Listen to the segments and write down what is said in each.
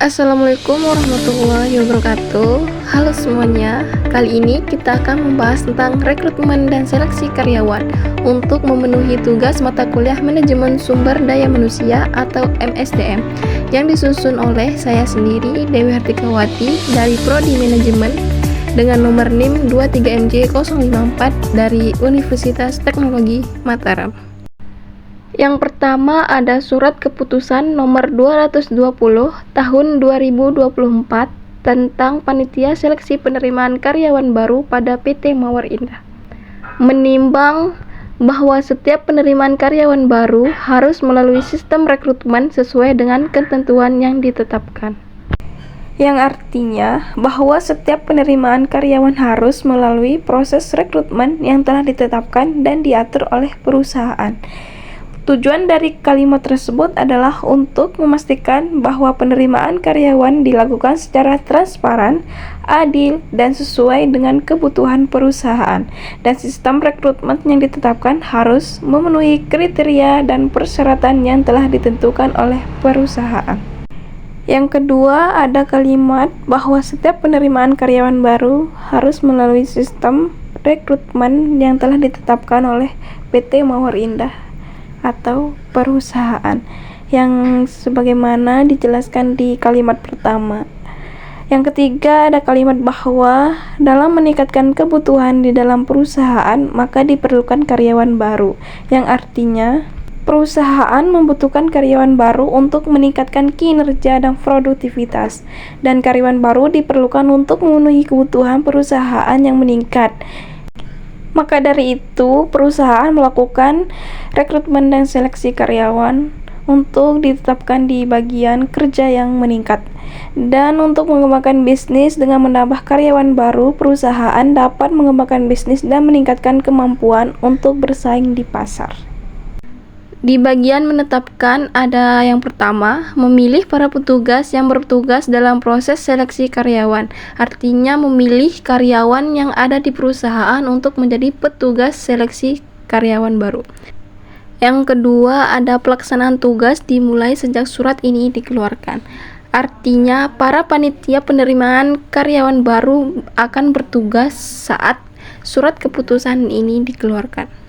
Assalamualaikum warahmatullahi wabarakatuh. Halo semuanya, kali ini kita akan membahas tentang rekrutmen dan seleksi karyawan untuk memenuhi tugas mata kuliah Manajemen Sumber Daya Manusia atau MSDM yang disusun oleh saya sendiri, Dewi Hartikawati dari Prodi Manajemen dengan nomor NIM 23MJ054 dari Universitas Teknologi Mataram. Yang pertama ada Surat Keputusan nomor 220 tahun 2024 tentang Panitia Seleksi Penerimaan Karyawan Baru pada PT Mawar Indah. Menimbang bahwa setiap penerimaan karyawan baru harus melalui sistem rekrutmen sesuai dengan ketentuan yang ditetapkan. Yang artinya bahwa setiap penerimaan karyawan harus melalui proses rekrutmen yang telah ditetapkan dan diatur oleh perusahaan. Tujuan dari kalimat tersebut adalah untuk memastikan bahwa penerimaan karyawan dilakukan secara transparan, adil, dan sesuai dengan kebutuhan perusahaan, dan sistem rekrutmen yang ditetapkan harus memenuhi kriteria dan persyaratan yang telah ditentukan oleh perusahaan. Yang kedua, ada kalimat bahwa setiap penerimaan karyawan baru harus melalui sistem rekrutmen yang telah ditetapkan oleh PT Mawar Indah atau perusahaan yang sebagaimana dijelaskan di kalimat pertama. Yang ketiga ada kalimat bahwa dalam meningkatkan kebutuhan di dalam perusahaan maka diperlukan karyawan baru, yang artinya perusahaan membutuhkan karyawan baru untuk meningkatkan kinerja dan produktivitas, dan karyawan baru diperlukan untuk memenuhi kebutuhan perusahaan yang meningkat. Maka dari itu, perusahaan melakukan rekrutmen dan seleksi karyawan untuk ditetapkan di bagian kerja yang meningkat. Dan untuk mengembangkan bisnis dengan menambah karyawan baru, perusahaan dapat mengembangkan bisnis dan meningkatkan kemampuan untuk bersaing di pasar. Di bagian menetapkan ada yang pertama, memilih para petugas yang bertugas dalam proses seleksi karyawan. Artinya memilih karyawan yang ada di perusahaan untuk menjadi petugas seleksi karyawan baru. Yang kedua, ada pelaksanaan tugas dimulai sejak surat ini dikeluarkan. Artinya para panitia penerimaan karyawan baru akan bertugas saat surat keputusan ini dikeluarkan.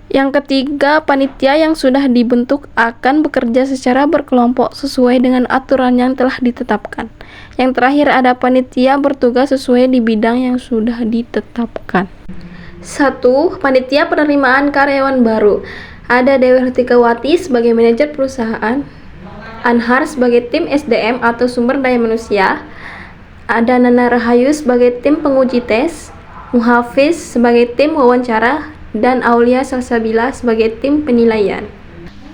Yang ketiga, panitia yang sudah dibentuk akan bekerja secara berkelompok sesuai dengan aturan yang telah ditetapkan. Yang terakhir ada panitia bertugas sesuai di bidang yang sudah ditetapkan. 1. Panitia penerimaan karyawan baru. Ada Dewi Hartikawati sebagai manajer perusahaan, Anhar sebagai tim SDM atau sumber daya manusia, ada Nana Rahayu sebagai tim penguji tes, Muhafiz sebagai tim wawancara, dan Aulia Salsabila sebagai tim penilaian.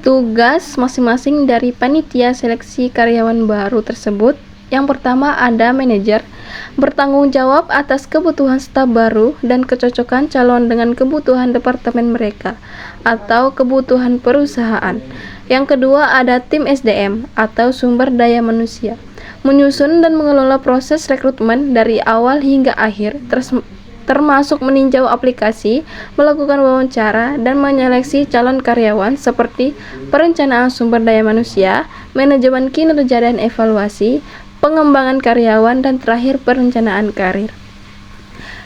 Tugas masing-masing dari panitia seleksi karyawan baru tersebut. Yang pertama ada manajer, bertanggung jawab atas kebutuhan staf baru dan kecocokan calon dengan kebutuhan departemen mereka atau kebutuhan perusahaan. Yang kedua ada tim SDM atau sumber daya manusia, menyusun dan mengelola proses rekrutmen dari awal hingga akhir, termasuk meninjau aplikasi, melakukan wawancara, dan menyeleksi calon karyawan seperti perencanaan sumber daya manusia, manajemen kinerja dan evaluasi, pengembangan karyawan, dan terakhir perencanaan karir.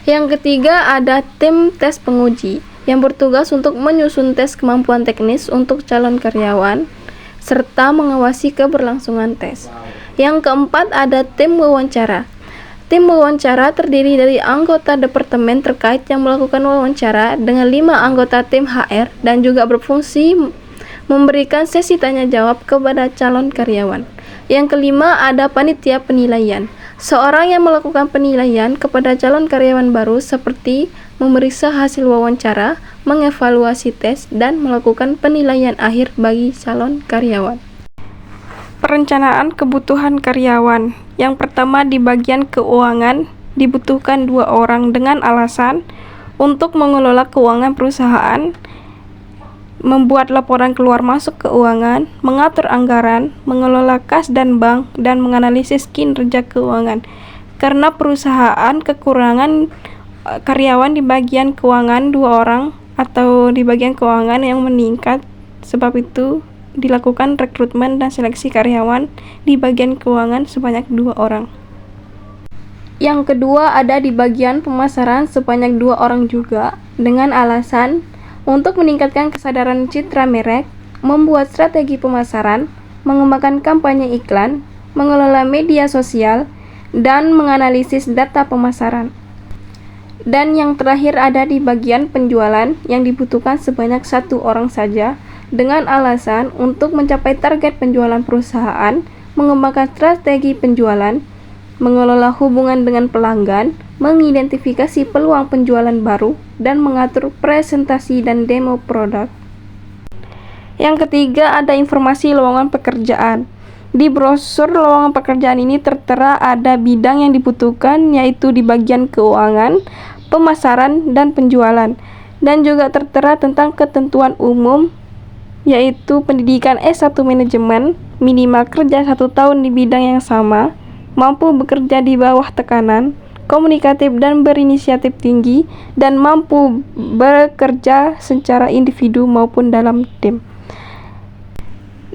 Yang ketiga ada tim tes penguji yang bertugas untuk menyusun tes kemampuan teknis untuk calon karyawan serta mengawasi keberlangsungan tes. Yang keempat ada tim wawancara. Tim wawancara terdiri dari anggota departemen terkait yang melakukan wawancara dengan 5 anggota tim HR dan juga berfungsi memberikan sesi tanya jawab kepada calon karyawan. Yang kelima ada panitia penilaian. Seorang yang melakukan penilaian kepada calon karyawan baru seperti memeriksa hasil wawancara, mengevaluasi tes, dan melakukan penilaian akhir bagi calon karyawan. Perencanaan kebutuhan karyawan. Yang pertama di bagian keuangan dibutuhkan 2 orang dengan alasan untuk mengelola keuangan perusahaan, membuat laporan keluar masuk keuangan, mengatur anggaran, mengelola kas dan bank, dan menganalisis kinerja keuangan. Karena perusahaan kekurangan karyawan di bagian keuangan 2 orang atau di bagian keuangan yang meningkat, sebab itu dilakukan rekrutmen dan seleksi karyawan di bagian keuangan sebanyak 2 orang. Yang kedua ada di bagian pemasaran sebanyak 2 orang juga, dengan alasan untuk meningkatkan kesadaran citra merek, membuat strategi pemasaran, mengembangkan kampanye iklan, mengelola media sosial, dan menganalisis data pemasaran. Dan yang terakhir ada di bagian penjualan yang dibutuhkan sebanyak 1 orang saja, dengan alasan untuk mencapai target penjualan perusahaan, mengembangkan strategi penjualan, mengelola hubungan dengan pelanggan, mengidentifikasi peluang penjualan baru, dan mengatur presentasi dan demo produk. Yang ketiga ada informasi lowongan pekerjaan. Di brosur lowongan pekerjaan ini tertera ada bidang yang dibutuhkan, yaitu di bagian keuangan, pemasaran, dan penjualan. Dan juga tertera tentang ketentuan umum, yaitu pendidikan S1 manajemen, minimal kerja 1 tahun di bidang yang sama, mampu bekerja di bawah tekanan, komunikatif dan berinisiatif tinggi, dan mampu bekerja secara individu maupun dalam tim.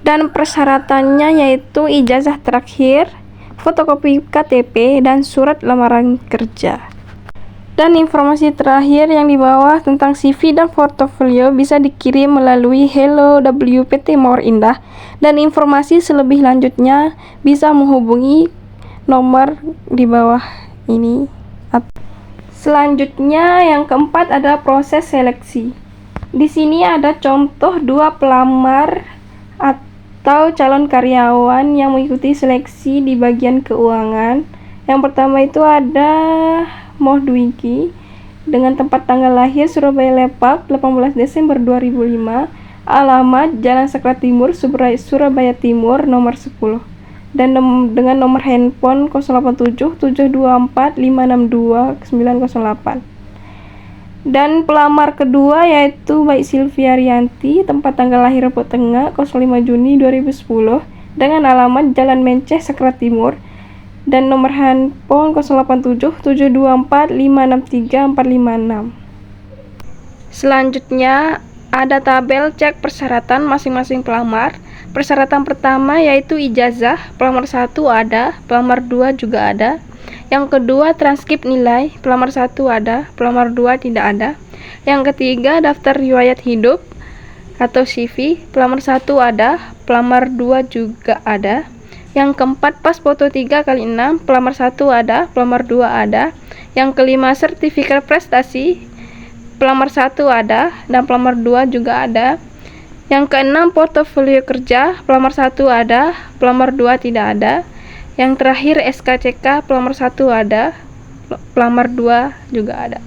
Dan persyaratannya yaitu ijazah terakhir, fotokopi KTP, dan surat lamaran kerja. Dan informasi terakhir yang di bawah tentang CV dan portofolio bisa dikirim melalui Hello WPT Mawar Indah, dan informasi selebih lanjutnya bisa menghubungi nomor di bawah ini. Selanjutnya yang keempat ada proses seleksi. Di sini ada contoh 2 pelamar atau calon karyawan yang mengikuti seleksi di bagian keuangan. Yang pertama itu ada Mohdwiki dengan tempat tanggal lahir Surabaya Lepak 18 Desember 2005, alamat Jalan Sakra Timur, Surabaya Timur nomor 10. Dan dengan nomor handphone 087 724 562 908. Dan pelamar kedua yaitu Baik Silvia Rianti, tempat tanggal lahir Lombok Tengah 05 Juni 2010, dengan alamat Jalan Menceh Sakra Timur, dan nomor handphone 087 724 563 456. Selanjutnya ada tabel cek persyaratan masing-masing pelamar. Persyaratan pertama yaitu ijazah, pelamar 1 ada, pelamar 2 juga ada. Yang kedua transkrip nilai, pelamar 1 ada, pelamar 2 tidak ada. Yang ketiga daftar riwayat hidup atau CV, pelamar 1 ada, pelamar 2 juga ada. Yang keempat pas foto 3x6, pelamar 1 ada, pelamar 2 ada. Yang kelima sertifikat prestasi, pelamar 1 ada dan pelamar 2 juga ada. Yang keenam portofolio kerja, pelamar 1 ada, pelamar 2 tidak ada. Yang terakhir SKCK, pelamar 1 ada, pelamar 2 juga ada.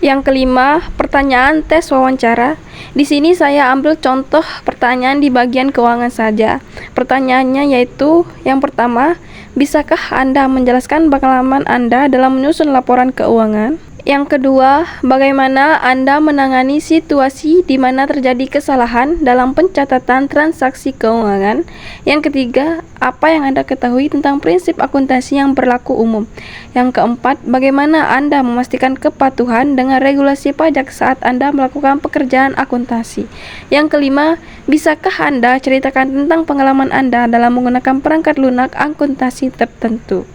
Yang kelima, pertanyaan tes wawancara. Di sini saya ambil contoh pertanyaan di bagian keuangan saja. Pertanyaannya yaitu yang pertama, bisakah Anda menjelaskan pengalaman Anda dalam menyusun laporan keuangan? Yang kedua, bagaimana Anda menangani situasi di mana terjadi kesalahan dalam pencatatan transaksi keuangan? Yang ketiga, apa yang Anda ketahui tentang prinsip akuntansi yang berlaku umum? Yang keempat, bagaimana Anda memastikan kepatuhan dengan regulasi pajak saat Anda melakukan pekerjaan akuntansi? Yang kelima, bisakah Anda ceritakan tentang pengalaman Anda dalam menggunakan perangkat lunak akuntansi tertentu?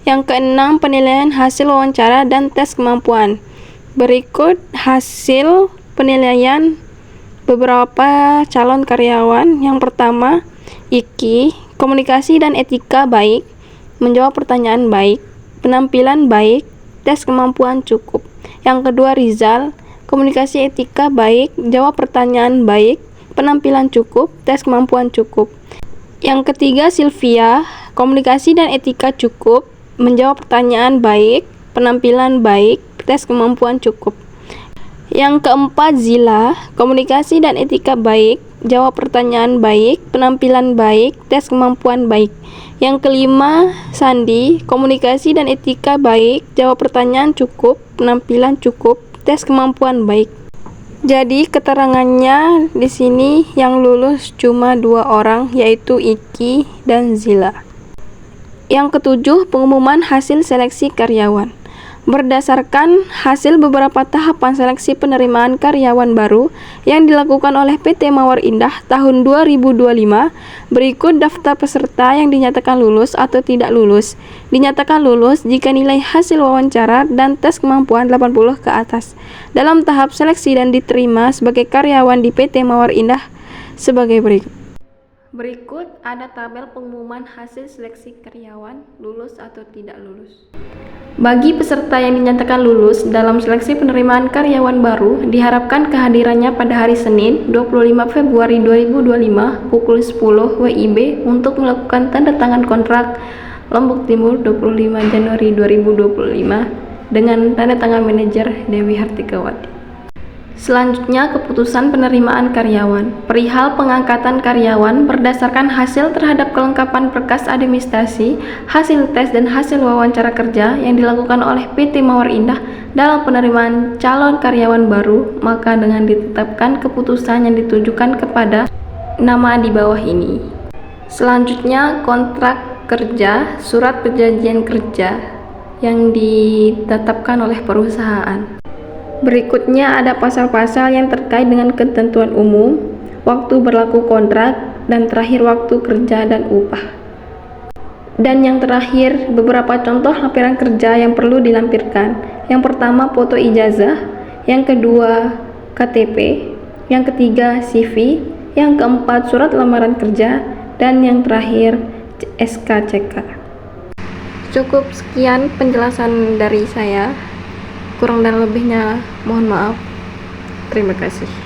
Yang keenam, penilaian hasil wawancara dan tes kemampuan. Berikut hasil penilaian beberapa calon karyawan. Yang pertama, Iki, komunikasi dan etika baik, menjawab pertanyaan baik, penampilan baik, tes kemampuan cukup. Yang kedua, Rizal, komunikasi etika baik, jawab pertanyaan baik, penampilan cukup, tes kemampuan cukup. Yang ketiga, Silvia, komunikasi dan etika cukup, menjawab pertanyaan baik, penampilan baik, tes kemampuan cukup. Yang keempat, Zila, komunikasi dan etika baik, jawab pertanyaan baik, penampilan baik, tes kemampuan baik. Yang kelima, Sandi, komunikasi dan etika baik, jawab pertanyaan cukup, penampilan cukup, tes kemampuan baik. Jadi keterangannya di sini yang lulus cuma 2 orang, yaitu Iki dan Zila. Yang ketujuh, pengumuman hasil seleksi karyawan. Berdasarkan hasil beberapa tahapan seleksi penerimaan karyawan baru yang dilakukan oleh PT Mawar Indah tahun 2025, berikut daftar peserta yang dinyatakan lulus atau tidak lulus. Dinyatakan lulus jika nilai hasil wawancara dan tes kemampuan 80 ke atas dalam tahap seleksi dan diterima sebagai karyawan di PT Mawar Indah sebagai berikut. Berikut ada tabel pengumuman hasil seleksi karyawan lulus atau tidak lulus. Bagi peserta yang dinyatakan lulus dalam seleksi penerimaan karyawan baru, diharapkan kehadirannya pada hari Senin 25 Februari 2025 pukul 10 WIB untuk melakukan tanda tangan kontrak Lombok Timur 25 Januari 2025 dengan tanda tangan manajer Dewi Hartikawati. Selanjutnya, keputusan penerimaan karyawan. Perihal pengangkatan karyawan berdasarkan hasil terhadap kelengkapan berkas administrasi, hasil tes dan hasil wawancara kerja yang dilakukan oleh PT Mawar Indah dalam penerimaan calon karyawan baru, maka dengan ditetapkan keputusan yang ditujukan kepada nama di bawah ini. Selanjutnya, kontrak kerja, surat perjanjian kerja yang ditetapkan oleh perusahaan. Berikutnya ada pasal-pasal yang terkait dengan ketentuan umum, waktu berlaku kontrak, dan terakhir waktu kerja dan upah. Dan yang terakhir, beberapa contoh lampiran kerja yang perlu dilampirkan. Yang pertama, foto ijazah. Yang kedua, KTP. Yang ketiga, CV. Yang keempat, surat lamaran kerja. Dan yang terakhir, SKCK. Cukup sekian penjelasan dari saya. Kurang dan lebihnya mohon maaf. Terima kasih.